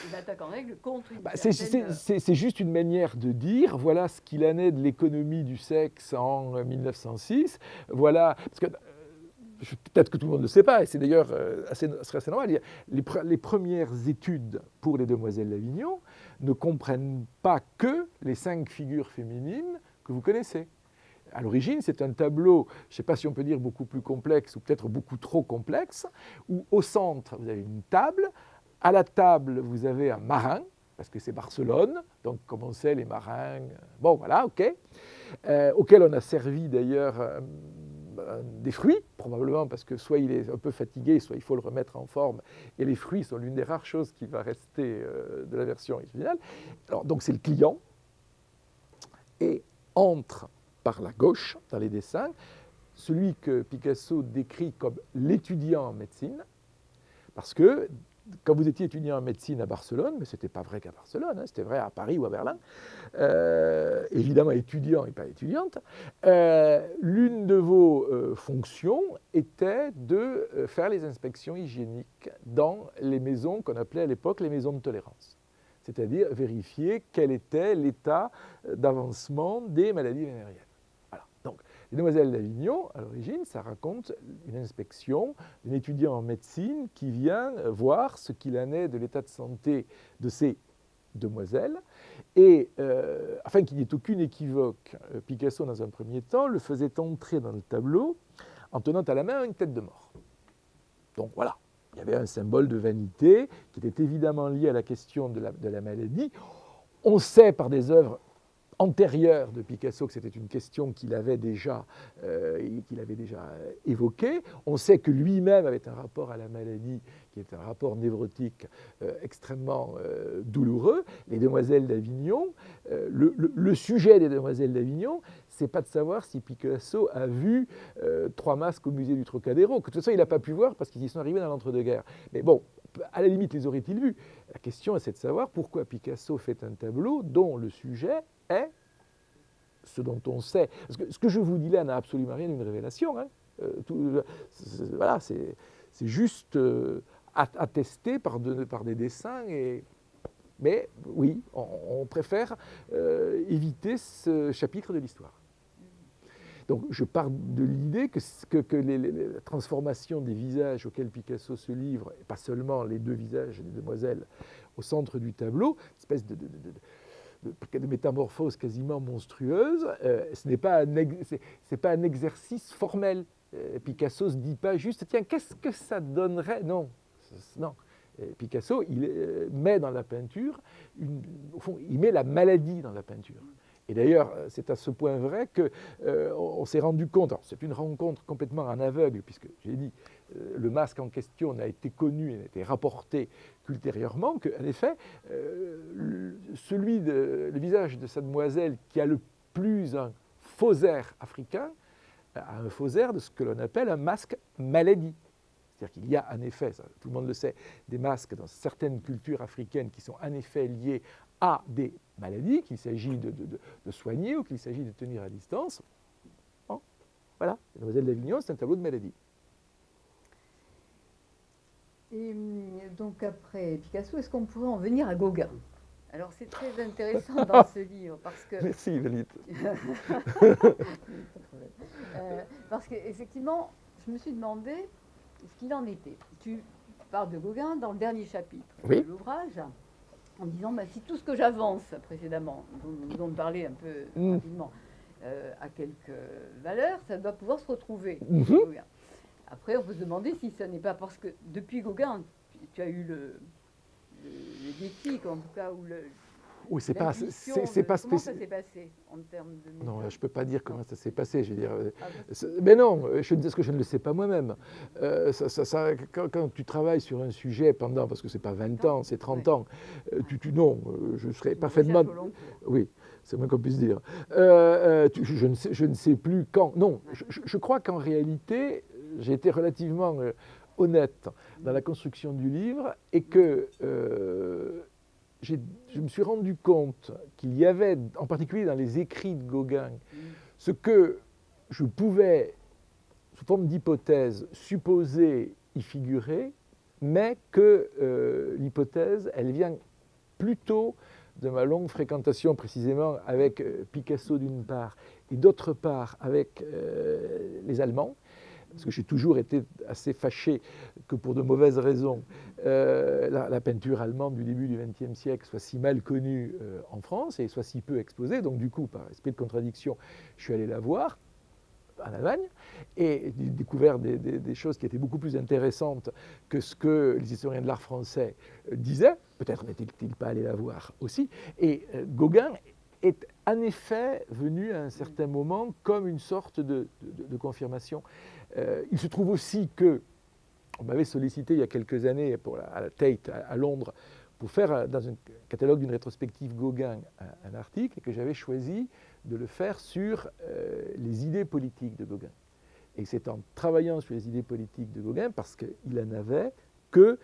[SPEAKER 2] Une attaque en règle contre une certaine...
[SPEAKER 3] c'est juste une manière de dire, voilà ce qu'il en est de l'économie du sexe en 1906, voilà, parce que peut-être que tout le monde ne le sait pas, et c'est d'ailleurs assez normal, les premières études pour les Demoiselles d'Avignon ne comprennent pas que les 5 figures féminines que vous connaissez. À l'origine, c'est un tableau, je ne sais pas si on peut dire beaucoup plus complexe ou peut-être beaucoup trop complexe, où au centre, vous avez une table. À la table, vous avez un marin, parce que c'est Barcelone, donc comme on sait, les marins, bon voilà, ok, auquel on a servi d'ailleurs des fruits, probablement parce que soit il est un peu fatigué, soit il faut le remettre en forme, et les fruits sont l'une des rares choses qui va rester de la version originale. Alors, donc c'est le client, et entre par la gauche dans les dessins, celui que Picasso décrit comme l'étudiant en médecine, parce que quand vous étiez étudiant en médecine à Barcelone, mais ce n'était pas vrai qu'à Barcelone, hein, c'était vrai à Paris ou à Berlin, évidemment étudiant et pas étudiante, l'une de vos fonctions était de faire les inspections hygiéniques dans les maisons qu'on appelait à l'époque les maisons de tolérance, c'est-à-dire vérifier quel était l'état d'avancement des maladies vénériennes. Voilà. Donc, les Demoiselles d'Avignon, à l'origine, ça raconte une inspection d'un étudiant en médecine qui vient voir ce qu'il en est de l'état de santé de ces demoiselles. Et afin qu'il n'y ait aucune équivoque, Picasso, dans un premier temps, le faisait entrer dans le tableau en tenant à la main une tête de mort. Donc voilà, il y avait un symbole de vanité qui était évidemment lié à la question de la maladie. On sait par des œuvres antérieure de Picasso que c'était une question qu'il avait déjà évoquée. On sait que lui-même avait un rapport à la maladie qui est un rapport névrotique extrêmement douloureux. Les Demoiselles d'Avignon, le sujet des Demoiselles d'Avignon, c'est pas de savoir si Picasso a vu 3 masques au musée du Trocadéro, que de toute façon il n'a pas pu voir parce qu'ils y sont arrivés dans l'entre-deux-guerres. Mais bon, à la limite, les aurait-il vus? La question, c'est de savoir pourquoi Picasso fait un tableau dont le sujet est ce dont on sait. Parce que ce que je vous dis là n'a absolument rien d'une révélation. Hein. Voilà, c'est juste attesté par des dessins. Mais oui, on préfère éviter ce chapitre de l'histoire. Donc je pars de l'idée que la transformation des visages auxquels Picasso se livre, et pas seulement les 2 visages des demoiselles au centre du tableau, une espèce de métamorphose quasiment monstrueuse, ce n'est pas un exercice formel. Picasso ne se dit pas juste, tiens, qu'est-ce que ça donnerait? Non, non. Picasso, il met dans la peinture, au fond, il met la maladie dans la peinture. Et d'ailleurs, c'est à ce point vrai qu'on s'est rendu compte, c'est une rencontre complètement en aveugle, puisque j'ai dit, le masque en question n'a été connu et n'a été rapporté qu'ultérieurement, qu'en effet, le visage de cette demoiselle qui a le plus un faux air africain, a un faux air de ce que l'on appelle un masque maladie. C'est-à-dire qu'il y a en effet, ça, tout le monde le sait, des masques dans certaines cultures africaines qui sont en effet liés à des maladies, qu'il s'agit de soigner ou qu'il s'agit de tenir à distance. Bon, voilà, les Demoiselles d'Avignon, c'est un tableau de maladie.
[SPEAKER 2] Et donc après Picasso, est-ce qu'on pourrait en venir à Gauguin? Alors c'est très intéressant dans ce livre parce que...
[SPEAKER 3] Merci, Valite.
[SPEAKER 2] Parce qu'effectivement, je me suis demandé ce qu'il en était. Tu parles de Gauguin dans le dernier chapitre
[SPEAKER 3] Oui.
[SPEAKER 2] de l'ouvrage, en disant si tout ce que j'avance précédemment, dont nous venons de parler un peu rapidement, a quelques valeurs, ça doit pouvoir se retrouver. Gauguin. Après, on peut se demander si ce n'est pas parce que depuis Gauguin, tu as eu le déclic, en tout cas, ou le...
[SPEAKER 3] Oui, c'est pas
[SPEAKER 2] comment ça s'est passé en termes de méthode?
[SPEAKER 3] Non, je ne peux pas dire comment ça s'est passé. Je veux dire, mais non, est-ce que je ne le sais pas moi-même. Quand tu travailles sur un sujet pendant, parce que ce n'est pas 20 ans, c'est 30 ans, non, je serais parfaitement... Oui, c'est moins qu'on puisse dire. Je ne sais plus quand. Non, je crois qu'en réalité, j'ai été relativement honnête dans la construction du livre et que... je me suis rendu compte qu'il y avait, en particulier dans les écrits de Gauguin, ce que je pouvais, sous forme d'hypothèse, supposer y figurer, mais que l'hypothèse, elle vient plutôt de ma longue fréquentation précisément avec Picasso d'une part, et d'autre part avec les Allemands, parce que j'ai toujours été assez fâché que pour de mauvaises raisons, la peinture allemande du début du XXe siècle soit si mal connue en France et soit si peu exposée. Donc du coup, par esprit de contradiction, je suis allé la voir en Allemagne et j'ai découvert des choses qui étaient beaucoup plus intéressantes que ce que les historiens de l'art français disaient. Peut-être n'était-il pas allé la voir aussi. Et Gauguin est en effet venu à un certain moment comme une sorte de confirmation. Il se trouve aussi que on m'avait sollicité il y a quelques années à la Tate à Londres pour faire dans un catalogue d'une rétrospective Gauguin un article et que j'avais choisi de le faire sur les idées politiques de Gauguin. Et c'est en travaillant sur les idées politiques de Gauguin, parce qu'il en avait, que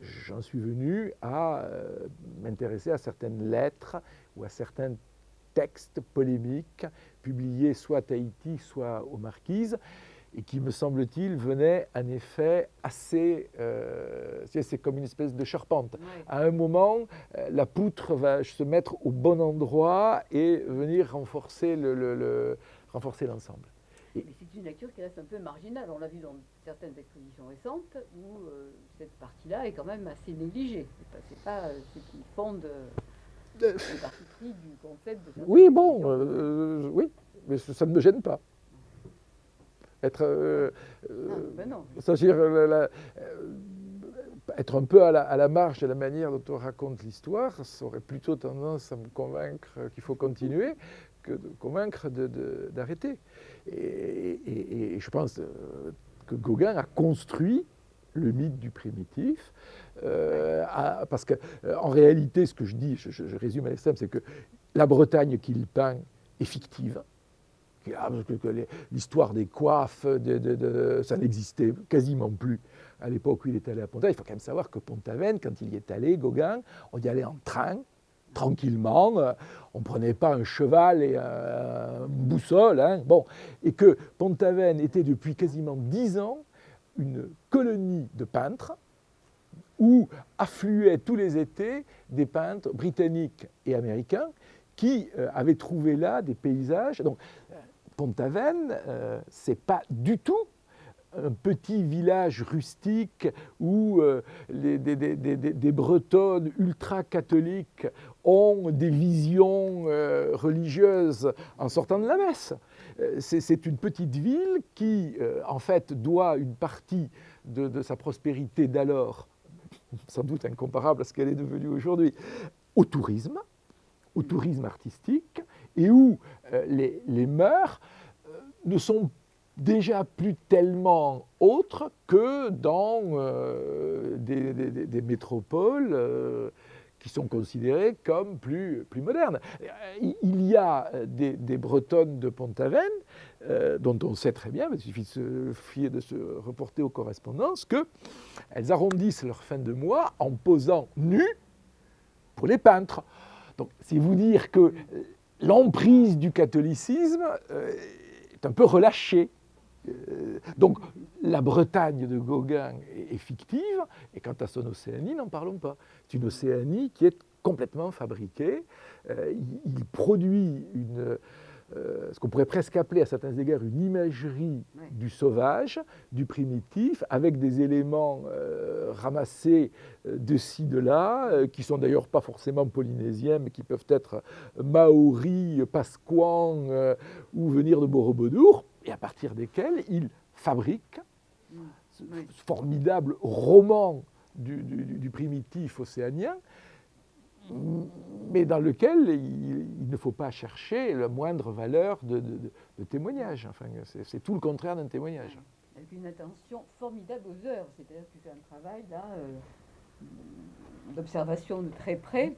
[SPEAKER 3] j'en suis venu à m'intéresser à certaines lettres ou à certains textes polémiques publiés soit à Tahiti, soit aux Marquises, et qui, me semble-t-il, venaient en effet assez... c'est comme une espèce de charpente. Ouais. À un moment, la poutre va se mettre au bon endroit et venir renforcer l'ensemble.
[SPEAKER 2] Mais c'est une lecture qui reste un peu marginale. On l'a vu dans certaines expositions récentes où cette partie-là est quand même assez négligée. C'est pas ce qui fonde le parti pris du concept de...
[SPEAKER 3] Oui, bon, oui, mais ça ne me gêne pas. Être, être un peu à la marge de la manière dont on raconte l'histoire, ça aurait plutôt tendance à me convaincre qu'il faut continuer que de convaincre d'arrêter. Et je pense que Gauguin a construit le mythe du primitif, parce qu'en réalité, ce que je dis, je résume à l'extrême, c'est que la Bretagne qu'il peint est fictive. L'histoire des coiffes, ça n'existait quasiment plus à l'époque où il est allé à Pont-Aven. Il faut quand même savoir que Pont-Aven, quand il y est allé, Gauguin, on y allait en train, tranquillement, on ne prenait pas un cheval et une boussole. Hein, bon. Et que Pont-Aven était depuis quasiment 10 ans une colonie de peintres où affluaient tous les étés des peintres britanniques et américains qui avaient trouvé là des paysages. Donc, Pont-Aven, ce n'est pas du tout un petit village rustique où des Bretonnes ultra-catholiques ont des visions religieuses en sortant de la messe. C'est une petite ville qui, en fait, doit une partie de sa prospérité d'alors, sans doute incomparable à ce qu'elle est devenue aujourd'hui, au tourisme artistique, et où les mœurs ne sont déjà plus tellement autres que dans des métropoles qui sont considérées comme plus modernes. Il y a des Bretonnes de Pont-Aven, dont on sait très bien, mais il suffit de se reporter aux correspondances, qu'elles arrondissent leur fin de mois en posant nues pour les peintres. Donc, c'est vous dire que l'emprise du catholicisme est un peu relâchée. Donc, la Bretagne de Gauguin est fictive, et quant à son Océanie, n'en parlons pas. C'est une Océanie qui est complètement fabriquée. Il produit ce qu'on pourrait presque appeler à certains égards une imagerie du sauvage, du primitif, avec des éléments ramassés de ci, de là, qui sont d'ailleurs pas forcément polynésiens, mais qui peuvent être maoris, pasquans ou venir de Borobudur, et à partir desquels il fabrique ce formidable roman du primitif océanien, mais dans lequel il ne faut pas chercher la moindre valeur de témoignage. Enfin, c'est tout le contraire d'un témoignage.
[SPEAKER 2] Avec une attention formidable aux heures, c'est-à-dire que tu fais un travail là, d'observation de très près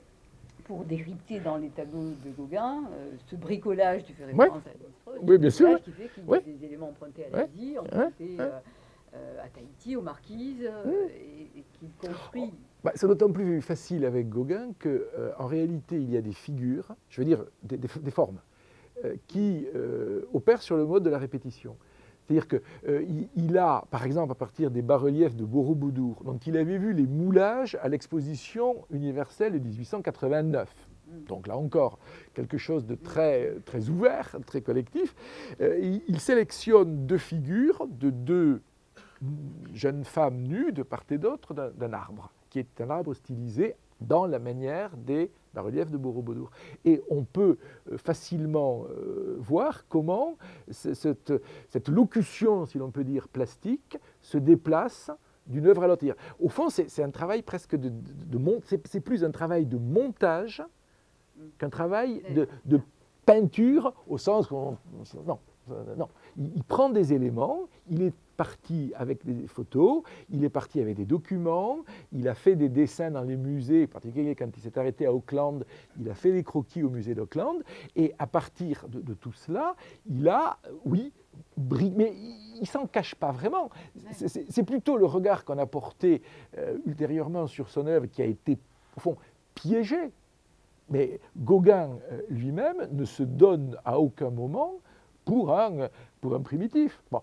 [SPEAKER 2] pour décrypter dans les tableaux de Gauguin ce bricolage, tu fais référence à Lévi-Strauss,
[SPEAKER 3] oui, bien sûr,
[SPEAKER 2] qui fait qu'il y a des éléments empruntés à l'Asie, empruntés à Tahiti, aux Marquises, et qu'il construit.
[SPEAKER 3] C'est d'autant plus facile avec Gauguin qu'en réalité, il y a des figures, je veux dire des formes, qui opèrent sur le mode de la répétition. C'est-à-dire qu'il a, par exemple, à partir des bas-reliefs de Borobudur, dont il avait vu les moulages à l'exposition universelle de 1889. Donc là encore, quelque chose de très, très ouvert, très collectif. Il sélectionne deux figures de deux jeunes femmes nues de part et d'autre d'un arbre, qui est un arbre stylisé dans la manière des bas-reliefs de Borobudur. Et on peut facilement voir comment cette locution, si l'on peut dire, plastique, se déplace d'une œuvre à l'autre. Au fond, c'est un travail presque c'est plus un travail de montage qu'un travail de peinture au sens qu'on... Non. Il prend des éléments, il est parti avec des photos, il est parti avec des documents, il a fait des dessins dans les musées, en particulier quand il s'est arrêté à Auckland, il a fait des croquis au musée d'Auckland, et à partir de tout cela, il a, mais il ne s'en cache pas vraiment. C'est plutôt le regard qu'on a porté ultérieurement sur son œuvre qui a été, au fond, piégé. Mais Gauguin lui-même ne se donne à aucun moment pour un primitif. Bon.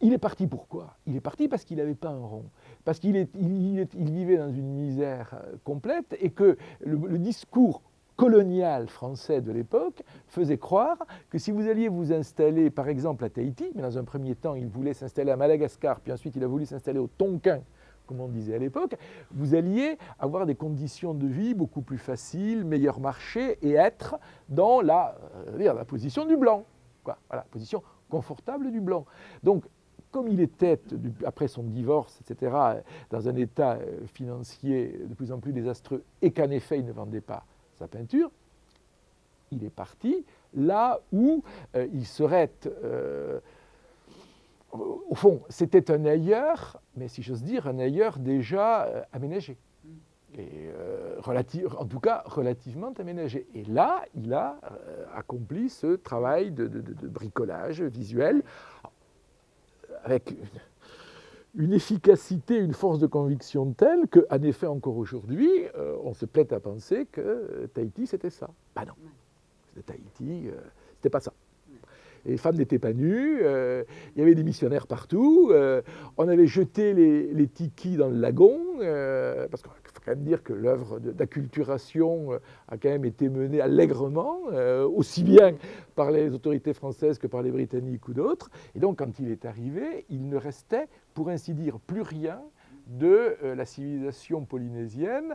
[SPEAKER 3] Il est parti pourquoi ? Il est parti parce qu'il n'avait pas un rond, parce qu'il vivait dans une misère complète et que le discours colonial français de l'époque faisait croire que si vous alliez vous installer par exemple à Tahiti, mais dans un premier temps il voulait s'installer à Madagascar, puis ensuite il a voulu s'installer au Tonkin, comme on disait à l'époque, vous alliez avoir des conditions de vie beaucoup plus faciles, meilleur marché et être dans la position du blanc, la position confortable du blanc. Donc, comme il était, après son divorce, etc., dans un état financier de plus en plus désastreux et qu'en effet il ne vendait pas sa peinture, il est parti là où il serait... au fond, c'était un ailleurs, mais si j'ose dire, un ailleurs déjà aménagé. Et en tout cas, relativement aménagé. Et là, il a accompli ce travail de bricolage visuel avec une efficacité, une force de conviction telle qu'en effet, encore aujourd'hui, on se plaît à penser que Tahiti, c'était ça. Non. Tahiti, c'était pas ça. Les femmes n'étaient pas nues, il y avait des missionnaires partout, on avait jeté les tikis dans le lagon, parce qu'il faut quand même dire que l'œuvre d'acculturation a quand même été menée allègrement, aussi bien par les autorités françaises que par les Britanniques ou d'autres. Et donc, quand il est arrivé, il ne restait, pour ainsi dire, plus rien de la civilisation polynésienne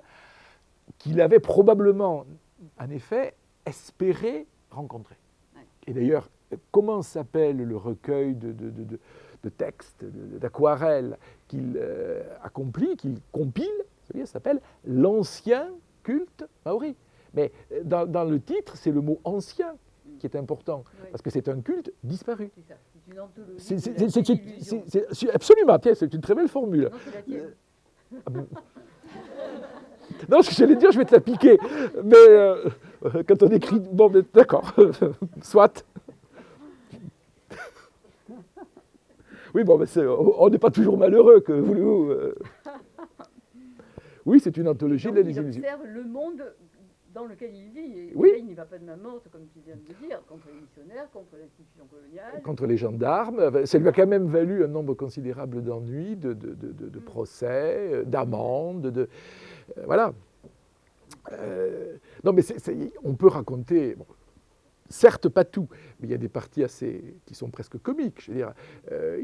[SPEAKER 3] qu'il avait probablement, en effet, espéré rencontrer. Et d'ailleurs, comment s'appelle le recueil de textes, d'aquarelles qu'il accomplit, qu'il compile? Ça s'appelle « L'ancien culte maori ». Mais dans le titre, c'est le mot « ancien » qui est important, parce que c'est un culte disparu.
[SPEAKER 2] C'est ça, c'est une anthologie.
[SPEAKER 3] C'est absolument, tiens, c'est une très belle formule.
[SPEAKER 2] Non, c'est la tienne.
[SPEAKER 3] Non, ce que j'allais dire, je vais te la piquer. Mais quand on écrit... Bon, d'accord, soit. Oui, bon, on n'est pas toujours malheureux, que voulez-vous. Oui, c'est une anthologie de la désillusion.
[SPEAKER 2] Il observe le monde dans lequel il vit. Et
[SPEAKER 3] oui.
[SPEAKER 2] Là, il n'y va pas de main morte, comme tu viens de le dire, contre les missionnaires, contre l'institution coloniale.
[SPEAKER 3] Contre les gendarmes. Ça lui a quand même valu un nombre considérable d'ennuis, de procès, d'amendes, voilà. Non, mais on peut raconter... Bon, certes pas tout, mais il y a des parties qui sont presque comiques. Je veux dire,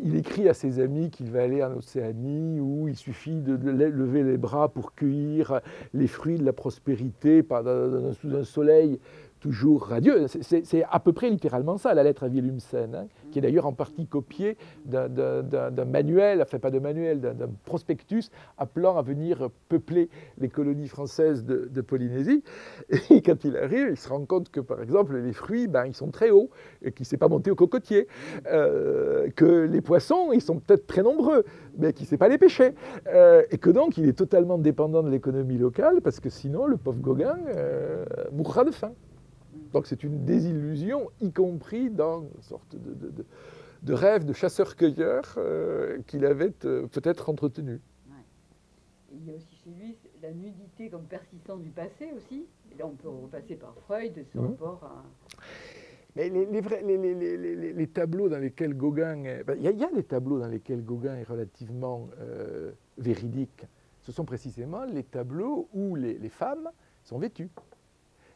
[SPEAKER 3] il écrit à ses amis qu'il va aller en Océanie où il suffit de lever les bras pour cueillir les fruits de la prospérité sous un soleil toujours radieux. C'est à peu près littéralement ça, la lettre à Willumsen, hein, qui est d'ailleurs en partie copiée d'un manuel, enfin pas de manuel, d'un prospectus appelant à venir peupler les colonies françaises de Polynésie. Et quand il arrive, il se rend compte que, par exemple, les fruits, ils sont très hauts, et qu'il ne s'est pas monté au cocotier, que les poissons, ils sont peut-être très nombreux, mais qu'il ne sait pas les pêcher, et que donc il est totalement dépendant de l'économie locale, parce que sinon, le pauvre Gauguin mourra de faim. Donc c'est une désillusion, y compris dans une sorte de rêve de chasseur-cueilleur qu'il avait peut-être entretenu.
[SPEAKER 2] Ouais. Il y a aussi chez lui la nudité comme persistance du passé aussi. Et là on peut repasser par Freud, ce rapport à...
[SPEAKER 3] Mais les tableaux dans lesquels Gauguin... Il y a des tableaux dans lesquels Gauguin est relativement véridique. Ce sont précisément les tableaux où les femmes sont vêtues.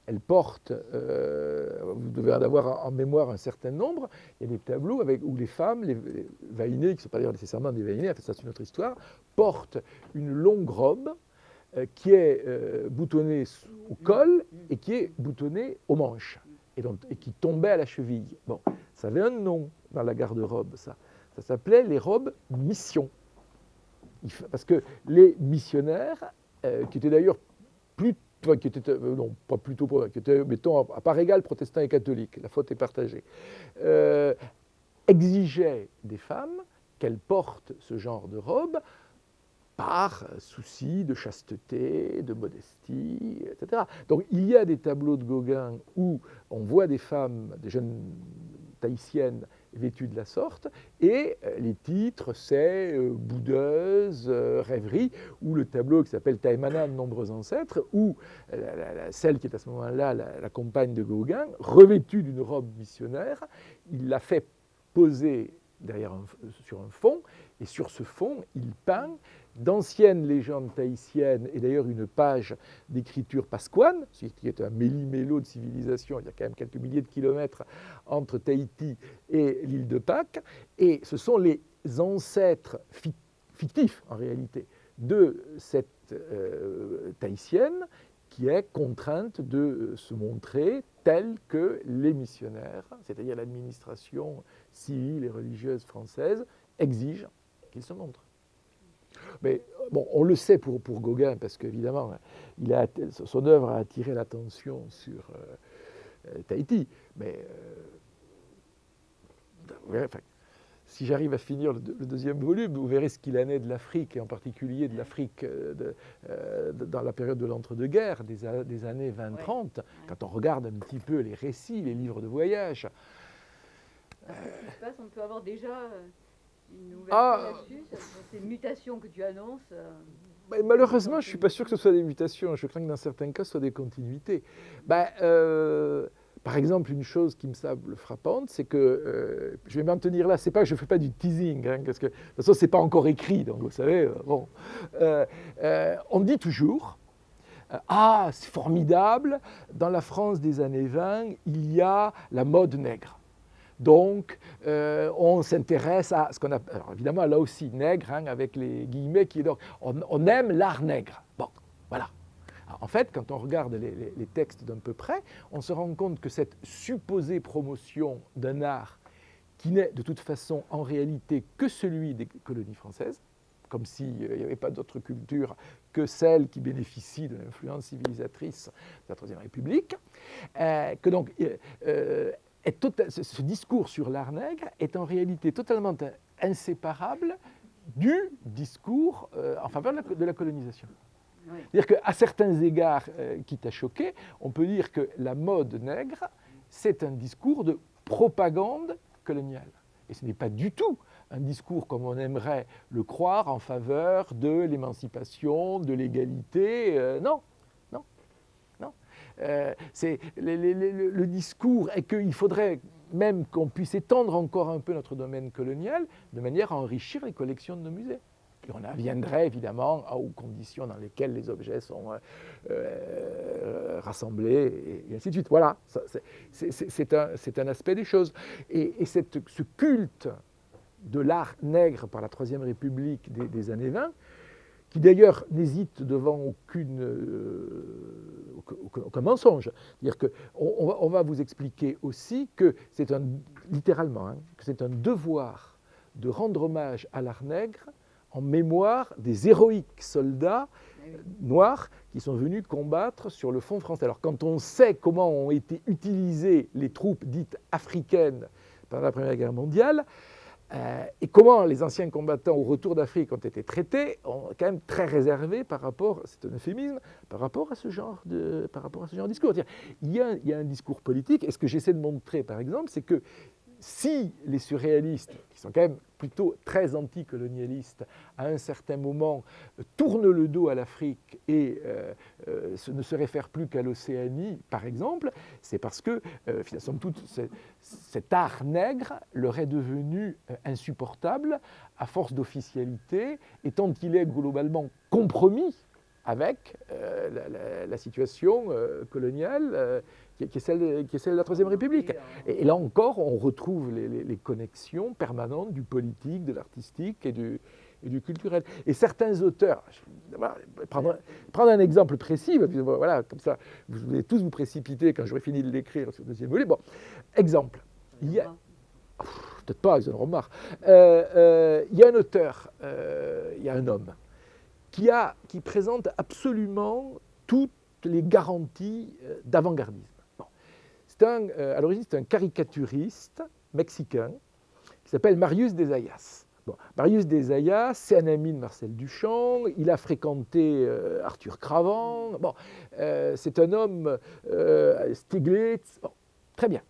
[SPEAKER 3] Elles portent, vous devez en avoir en mémoire un certain nombre, il y a des tableaux où les femmes, les vaïnées, qui ne sont pas d'ailleurs nécessairement des vaïnées, enfin ça c'est une autre histoire, portent une longue robe qui est boutonnée au col et qui est boutonnée aux manches et qui tombait à la cheville. Bon, ça avait un nom dans la garde-robe, ça. Ça s'appelait les robes mission. Parce que les missionnaires, qui étaient d'ailleurs qui étaient, non, pas plutôt, qui étaient, mettons, à part égale, protestants et catholiques, la faute est partagée, exigeaient des femmes qu'elles portent ce genre de robe par souci de chasteté, de modestie, etc. Donc il y a des tableaux de Gauguin où on voit des femmes, des jeunes tahitiennes vêtues de la sorte, et les titres, c'est Boudeuse, Rêverie, ou le tableau qui s'appelle Taïmana, de nombreux ancêtres, où celle qui est à ce moment-là la compagne de Gauguin, revêtue d'une robe missionnaire, il l'a fait poser sur un fond, et sur ce fond, il peint d'anciennes légendes tahitiennes, et d'ailleurs une page d'écriture pasquane, qui est un méli-mélo de civilisation, il y a quand même quelques milliers de kilomètres entre Tahiti et l'île de Pâques, et ce sont les ancêtres fictifs, en réalité, de cette tahitienne qui est contrainte de se montrer telle que les missionnaires, c'est-à-dire l'administration civile et religieuse française, exigent qu'il se montre. Mais bon, on le sait pour Gauguin, parce qu'évidemment, son œuvre a attiré l'attention sur Tahiti. Mais enfin, si j'arrive à finir le deuxième volume, vous verrez ce qu'il en est de l'Afrique, et en particulier de l'Afrique dans la période de l'entre-deux-guerres, des années 20-30, quand on regarde un petit peu les récits, les livres de voyage.
[SPEAKER 2] Qu'est-ce qui se passe ? On peut avoir déjà une ouverture là-dessus, ces mutations que tu annonces.
[SPEAKER 3] Malheureusement, je ne suis pas sûr que ce soit des mutations. Je crains que dans certains cas, ce soit des continuités. Par exemple, une chose qui me semble frappante, c'est que, je vais m'en tenir là, c'est pas que je ne fais pas du teasing, hein, parce que de toute façon, ce n'est pas encore écrit, donc vous savez, bon. On dit toujours, c'est formidable, dans la France des années 20, il y a la mode nègre. Donc, on s'intéresse à ce qu'on appelle, alors évidemment, là aussi, nègre, hein, avec les guillemets, qui est donc, on aime l'art nègre. Bon, voilà. Alors, en fait, quand on regarde les textes d'un peu près, on se rend compte que cette supposée promotion d'un art qui n'est de toute façon en réalité que celui des colonies françaises, comme s'il n'y avait pas d'autre culture que celle qui bénéficie de l'influence civilisatrice de la Troisième République, que donc... ce discours sur l'art nègre est en réalité totalement inséparable du discours en faveur de la colonisation. Oui. C'est-à-dire qu'à certains égards, quitte à choquer, on peut dire que la mode nègre, c'est un discours de propagande coloniale. Et ce n'est pas du tout un discours comme on aimerait le croire en faveur de l'émancipation, de l'égalité. Non. Le discours est qu'il faudrait même qu'on puisse étendre encore un peu notre domaine colonial de manière à enrichir les collections de nos musées. Et on en viendrait évidemment aux conditions dans lesquelles les objets sont rassemblés, et ainsi de suite. Voilà, c'est un aspect des choses. Et ce culte de l'art nègre par la Troisième République des années 20, qui d'ailleurs n'hésite devant aucun mensonge. C'est-à-dire qu'on va vous expliquer aussi que c'est littéralement, que c'est un devoir de rendre hommage à l'art nègre en mémoire des héroïques soldats noirs qui sont venus combattre sur le front français. Alors quand on sait comment ont été utilisées les troupes dites africaines pendant la Première Guerre mondiale, et comment les anciens combattants au retour d'Afrique ont été traités, on est quand même très réservé par rapport, c'est un euphémisme, par rapport à ce genre de discours. Il y a un discours politique, et ce que j'essaie de montrer par exemple, c'est que si les surréalistes, qui sont quand même plutôt très anticolonialistes, à un certain moment tournent le dos à l'Afrique et ne se réfèrent plus qu'à l'Océanie, par exemple, c'est parce que, somme toute, cet art nègre leur est devenu insupportable à force d'officialité, et tant qu'il est globalement compromis avec la situation coloniale qui est celle de la Troisième République. Et là encore, on retrouve les connexions permanentes du politique, de l'artistique et du culturel. Et certains auteurs, prendre un exemple précis, voilà, comme ça, vous allez tous vous précipiter quand j'aurai fini de l'écrire sur le deuxième volet. Bon, exemple. Peut-être pas, ils en auront marre. Il y a un auteur, il y a un homme, qui présente absolument toutes les garanties d'avant-gardisme. Bon. À l'origine, c'est un caricaturiste mexicain qui s'appelle Marius des Ayas. Bon. Marius des Ayas, c'est un ami de Marcel Duchamp, il a fréquenté Arthur Cravant. Bon. C'est un homme, Stiglitz. Bon. Très bien.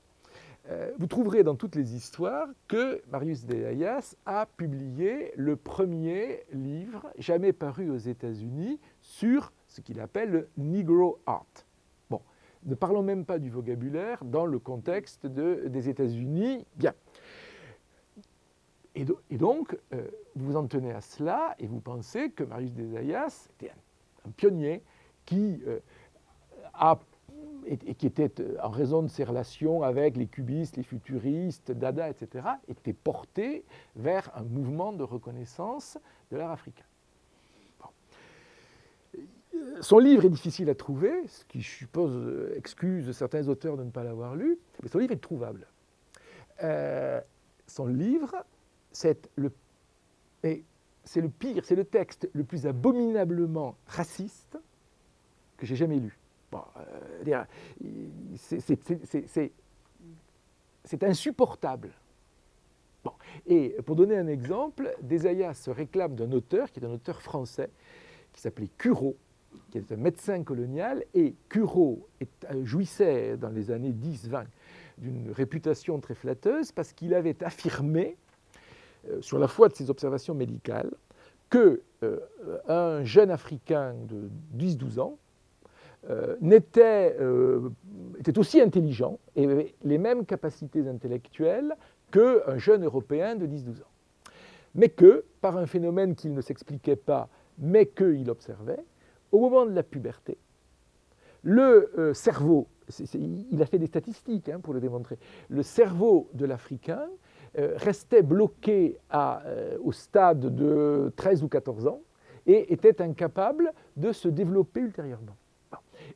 [SPEAKER 3] Vous trouverez dans toutes les histoires que Marius des Ayas a publié le premier livre jamais paru aux États-Unis sur ce qu'il appelle le Negro Art. Bon, ne parlons même pas du vocabulaire dans le contexte des États-Unis. Bien. Et donc, vous vous en tenez à cela et vous pensez que Marius des Ayas était un pionnier qui qui était, en raison de ses relations avec les cubistes, les futuristes, Dada, etc., était porté vers un mouvement de reconnaissance de l'art africain. Bon. Son livre est difficile à trouver, ce qui, je suppose, excuse certains auteurs de ne pas l'avoir lu, mais son livre est trouvable. Son livre, c'est le pire, c'est le texte le plus abominablement raciste que j'ai jamais lu. Bon, c'est insupportable. Bon. Et pour donner un exemple, des Ayas se réclame d'un auteur qui est un auteur français qui s'appelait Curot, qui est un médecin colonial, et Curot jouissait dans les années 10-20 d'une réputation très flatteuse parce qu'il avait affirmé, sur la foi de ses observations médicales, qu'un jeune Africain de 10-12 ans était aussi intelligent et avait les mêmes capacités intellectuelles qu'un jeune Européen de 10-12 ans. Mais que, par un phénomène qu'il ne s'expliquait pas, mais qu'il observait, au moment de la puberté, le cerveau, il a fait des statistiques pour le démontrer, le cerveau de l'Africain restait bloqué au stade de 13 ou 14 ans et était incapable de se développer ultérieurement.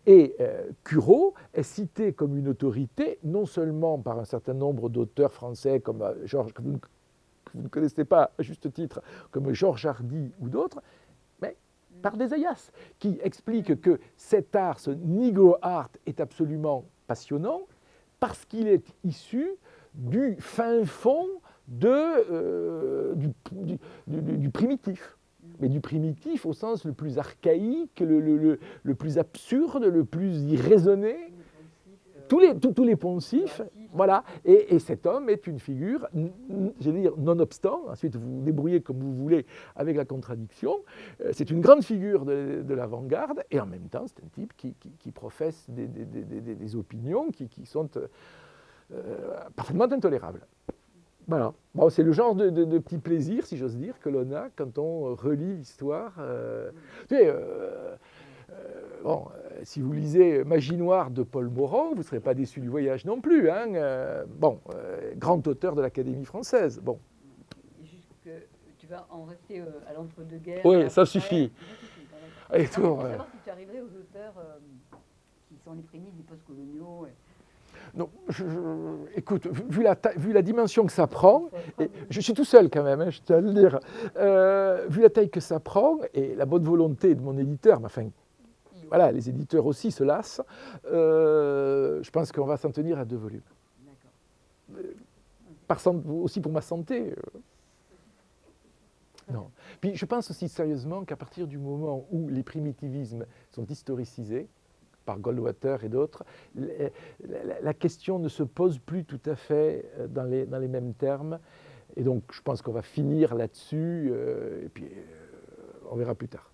[SPEAKER 3] Et Curot est cité comme une autorité, non seulement par un certain nombre d'auteurs français comme Georges, que vous ne connaissez pas à juste titre, comme Georges Hardy ou d'autres, mais par des Ayas, qui expliquent que cet art, ce Negro Art, est absolument passionnant parce qu'il est issu du fin fond du primitif. Mais du primitif au sens le plus archaïque, le plus absurde, le plus irraisonné. Tous les poncifs, voilà. Et cet homme est une figure, j'allais dire, nonobstant, ensuite vous vous débrouillez comme vous voulez avec la contradiction, c'est une grande figure de l'avant-garde, et en même temps, c'est un type qui professe des opinions qui sont parfaitement intolérables. Voilà. Bon, c'est le genre de petit plaisir, si j'ose dire, que l'on a quand on relit l'histoire. Tu sais, bon, si vous lisez Magie noire de Paul Morand, vous ne serez pas déçu du voyage non plus. Hein. Bon, grand auteur de l'Académie française. Bon.
[SPEAKER 2] Juste que tu vas en rester à l'entre-deux-guerres.
[SPEAKER 3] Oui, ça suffit.
[SPEAKER 2] Et
[SPEAKER 3] Et
[SPEAKER 2] toi,
[SPEAKER 3] toi,
[SPEAKER 2] savoir si tu arriverais aux auteurs qui sont les prémices des post-coloniaux.
[SPEAKER 3] non, écoute, vu la dimension que ça prend, et je suis tout seul quand même, hein, je tiens à le dire, vu la taille que ça prend et la bonne volonté de mon éditeur, mais enfin, voilà, les éditeurs aussi se lassent, je pense qu'on va s'en tenir à 2 volumes. Aussi pour ma santé. Non. Puis je pense aussi sérieusement qu'à partir du moment où les primitivismes sont historicisés, par Goldwater et d'autres, la question ne se pose plus tout à fait dans les mêmes termes. Et donc je pense qu'on va finir là-dessus, et puis on verra plus tard.